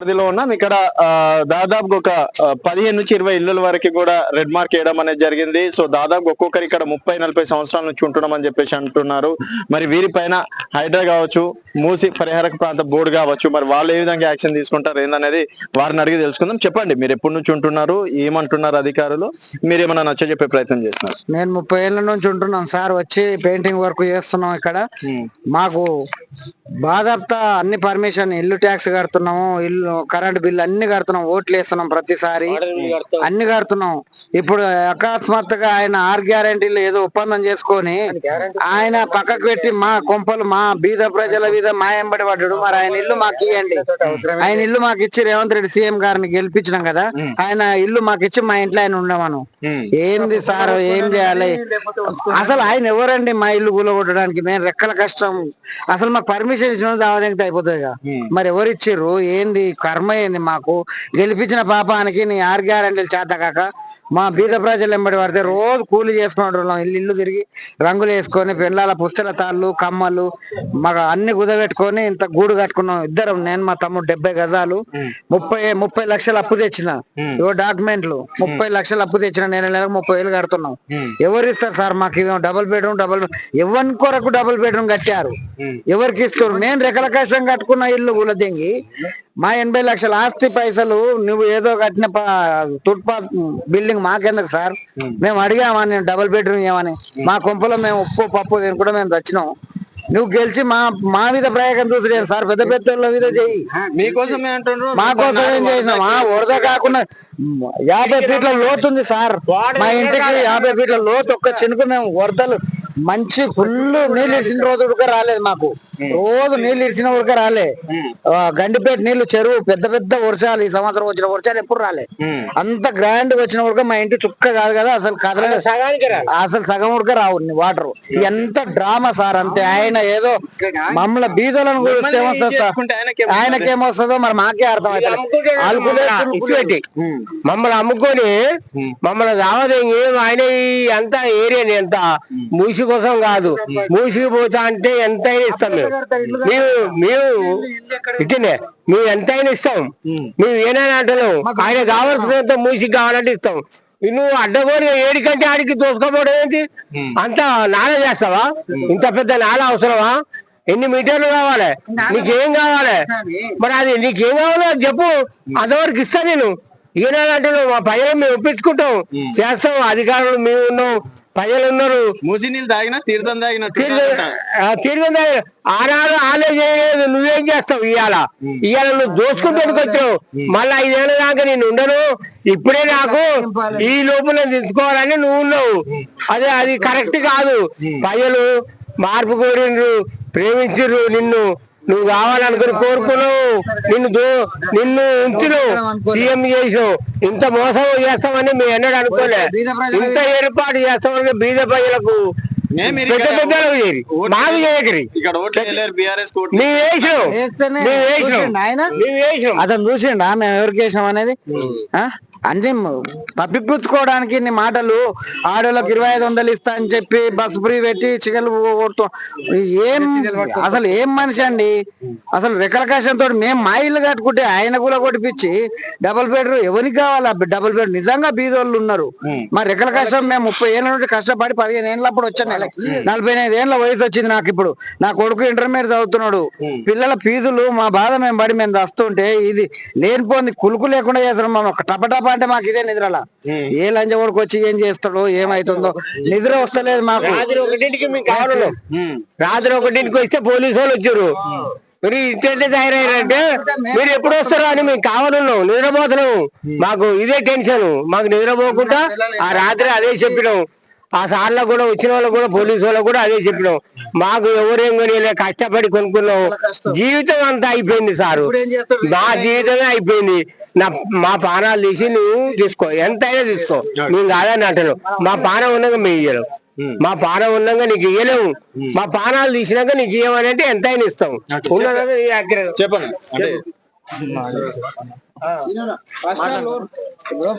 పరిధిలో ఉన్నాం ఇక్కడ దాదాపు ఒక 15 నుంచి 20 ఇళ్ళల వరకు కూడా రెడ్ మార్క్ వేయడం అనేది జరిగింది. సో దాదాపు ఒక్కొక్కరు ఇక్కడ 30-40 సంవత్సరాల నుంచి ఉంటున్నాం అని చెప్పేసి అంటున్నారు. మరి వీరిపైన హైడ్రా కావచ్చు, మూసి పరిహారక ప్రాంత బోర్డు కావచ్చు, మరి వాళ్ళు ఏ విధంగా యాక్షన్ తీసుకుంటారు ఏందనేది వారిని అడిగి తెలుసుకుందాం. చెప్పండి, మీరు ఎప్పటి నుంచి ఉంటున్నారు, ఏమంటున్నారు అధికారులు, మీరు ఏమన్నా నచ్చజెప్పే ప్రయత్నం చేస్తున్నారు? నేను 30 ఏళ్ళ నుంచి ఉంటున్నాం సార్. వచ్చి పెయింటింగ్ వర్క్ చేస్తున్నాం ఇక్కడ. మాకు బాధాప్తా అన్ని పర్మిషన్, ఇల్లు ట్యాక్స్ కడుతున్నాము, ఇల్లు కరెంట్ బిల్ అన్ని కడుతున్నాం, ఓట్లు వేస్తున్నాం, ప్రతిసారి అన్ని కడుతున్నాం. ఇప్పుడు అకస్మాత్తుగా ఆయన 6 గ్యారెంటీలు ఏదో ఒప్పందం చేసుకొని ఆయన పక్కకు పెట్టి మా కొంపలు మా బీద ప్రజల మీద మాయంబడి పడ్డాడు. మరి ఆయన ఇల్లు మాకు ఇవ్వండి. ఆయన ఇల్లు మాకు ఇచ్చి రేవంత్ రెడ్డి సీఎం గారిని గెలిపించినాం కదా, ఆయన ఇల్లు మాకు ఇచ్చి మా ఇంట్లో ఆయన ఉండమను. ఏంది సార్, ఏం చేయాలి? అసలు ఆయన ఎవరండి మా ఇల్లు కూలగొట్టడానికి? మేము రెక్కల కష్టం. అసలు మాకు పర్మిషన్ ఇచ్చిన దావదంగా అయిపోతుంది. మరి ఎవరు ఇచ్చిర్రు? ఏంది కర్మ? ఏంది మాకు గెలిపించిన పాపానికి నీ 6 గ్యారెంటీలు చేత కాక మా బీద ప్రజలు ఎంబడి పడితే రోజు కూలి చేసుకుంటున్నాం. ఇల్లు తిరిగి రంగులు వేసుకొని పిల్లల పుస్తల తాళ్ళు కమ్మలు మాకు అన్ని కుదబెట్టుకొని ఇంత గూడు కట్టుకున్నాం ఇద్దరం. నేను మా తమ్ముడు 70 గజాలు 30 లక్షలు అప్పు తెచ్చిన. ఇవో డాక్యుమెంట్లు 30 లక్షలు అప్పు తెచ్చిన. నేను నెలకు 30,000 కడుతున్నాం. ఎవరు ఇస్తారు సార్ మాకు? ఇవేమో డబుల్ బెడ్రూమ్ ఎవరి కొరకు డబుల్ బెడ్రూమ్ కట్టారు? ఎవరికి ఇస్తారు? నేను రెక్కల కష్టం కట్టుకున్న ఇల్లు గులదెంగి మా 80 లక్షల ఆస్తి పైసలు నువ్వు ఏదో కట్టిన ఫుట్పాత్ బిల్డింగ్ మాకెందుకు సార్? మేము అడిగామా నేను డబుల్ బెడ్రూమ్ ఏమని? మా కొంపలో మేము ఉప్పు పప్పు నేను కూడా మేము తెచ్చినాం. నువ్వు గెలిచి మా మీద ప్రయోగం చూసి సార్ పెద్ద పెద్ద మీద చెయ్యి. మీకోసమే అంటున్నారు. మా కోసం ఏం చేసినాం? వరద కాకుండా 50 ఫీట్ల లోతు ఉంది సార్ మా ఇంటికి. 50 ఫీట్ల లోతు ఒక్క చినుకు మేము వరదలు మంచి ఫుల్ నీళ్ళు ఇచ్చిన రోజు ఉడక రాలేదు మాకు. రోజు నీళ్ళు ఇచ్చిన ఉడక రాలే. గండిపేట నీళ్లు చెరువు పెద్ద పెద్ద వర్షాలు ఈ సంవత్సరం వచ్చిన వర్షాలు ఎప్పుడు రాలే. అంత గ్రాండ్ వచ్చిన ఉడక మా ఇంటి చుక్క కాదు కదా అసలు కదలే. అసలు సగం ఉడక రావు వాటర్. ఎంత డ్రామా సార్ అంతే. ఆయన ఏదో మమ్మల్ని బీదోలను కూడా ఏమొస్తుంది సార్? ఆయనకేమొస్తుందో మరి మాకే అర్థం అవుతుంది. మమ్మల్ని అమ్ముకొని మమ్మల్ని దావదేంగి ఆయన అంత ఏరియాని ఎంత మూసి కోసం కాదు, మూసికి పోతా అంటే ఎంతైనా ఇస్తాం మేము ఇట్టనే మేము ఎంతైనా ఇస్తాం. మేము ఏనైనా అంటున్నాం. ఆయన కావాల్సినంత మూసికి కావాలంటే ఇస్తాం. నువ్వు అడ్డగోని ఏడికంటే ఆడికి దోసుకోపోవడం ఏంటి? అంత నాల చేస్తావా? ఇంత పెద్ద నాల అవసరమా? ఎన్ని మీటర్లు కావాలి? నీకేం కావాలి? మరి అది నీకేం కావాలో అది చెప్పు, అంతవరకు ఇస్తా నేను. ఈయనంటే మా ప్రజలు మేము ఒప్పించుకుంటాం, చేస్తాం. అధికారులు మేము ఉన్నాం, ప్రజలు ఉన్నారు. మూసి నీళ్ళు తాగినా తీర్థం తాగిన తీర్థం తాగిన ఆనాడు ఆలే చేయలేదు. నువ్వేం చేస్తావు? ఇవాళ నువ్వు దోచుకుంటానికి వచ్చావు. మళ్ళీ 5 ఏళ్ళ దాకా నేను ఉండను. ఇప్పుడే నాకు ఈ లోపల తెచ్చుకోవాలని నువ్వు ఉన్నావు. అది కరెక్ట్ కాదు. ప్రజలు మార్పు కోరిండ్రు, ప్రేమించరు నిన్ను. నువ్వు కావాలనుకుని కోరుకున్నావు. నిన్ను ఉంచును, సీఎం చేసావు. ఇంత మోసం చేస్తామని మేము ఎన్నడూ అనుకోలే. ఇంత ఏర్పాటు చేస్తామని బీద ప్రజలకు పెద్ద పెద్దలకు చేరి మాకు చేయకరి అతను చూసిండా మేము ఎవరికి వేసినాం అనేది? అన్ని తప్పిపుచ్చుకోవడానికి ఇన్ని మాటలు. ఆడోళ్ళకి 2500 ఇస్తా అని చెప్పి బస్సు ఫ్రీ పెట్టి చికెన్లు కొడుతాం. అసలు ఏం మనిషి అండి? అసలు రెక్కల కష్టంతో మేము మా ఇల్లు కట్టుకుంటే ఆయన కూడా కొట్టిపించి డబుల్ బెడ్రూమ్ ఎవరికి కావాలి? డబుల్ బెడ్ నిజంగా బీదోళ్ళు ఉన్నారు. మా రెక్కల కష్టం మేము 30 ఏళ్ళ నుండి కష్టపడి 15 ఏళ్ళప్పుడు వచ్చాను. 45 ఏళ్ళ వయసు వచ్చింది నాకు. ఇప్పుడు నా కొడుకు ఇంటర్మీడియట్ చదువుతున్నాడు. పిల్లల ఫీజులు మా బాధ మేము పడి మేము వస్తుంటే ఇది లేనిపోయింది కులుకు లేకుండా చేస్తున్నాం. మనం ఒక టపటప అంటే మాకు ఇదే నిద్రలా. ఏ లంజ వరకు వచ్చి ఏం చేస్తాడో ఏమైతుందో నిద్ర వస్తలేదు మాకు. రాత్రి 1ంటికి మీకు కావాలి. రాత్రి 1ంటికి వస్తే పోలీసు వాళ్ళు వచ్చారు. మీరు ఇంటి తయారయ్యారంటే మీరు ఎప్పుడు వస్తారో అని మేము కావాలన్నాం. నిద్రపోతున్నాం. మాకు ఇదే టెన్షన్. మాకు నిద్రపోకుండా ఆ రాత్రి అదే చెప్పినాం. ఆ సార్లో కూడా వచ్చిన వాళ్ళు కూడా పోలీసు వాళ్ళకు కూడా అదే చెప్పినాం. మాకు ఎవరేం కొని కష్టపడి కొనుక్కున్నాం. జీవితం అంతా అయిపోయింది సారు. మా జీవితమే అయిపోయింది. మా పానాలు తీసి నువ్వు తీసుకో, ఎంతైనా తీసుకో. నేను కాదని అంటాను. మా పానం ఉన్నాక మేము ఇయ్యలేము. మా పానం ఉన్నాక నీకు ఇయ్యలేము. మా పానాలు తీసినాక నీకు ఇయ్యమని అంటే ఎంతైనా ఇస్తాం. చెప్పండి.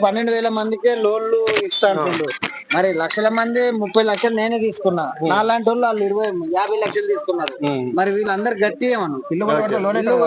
12,000 మందికే లోన్లు ఇస్తా అంటుండు. మరి లక్షల మంది 30 లక్షలు నేనే తీసుకున్నా. నాలాంటి వాళ్ళు 50 లక్షలు తీసుకున్నారు. మరి వీళ్ళందరు గట్టి ఏమన్నా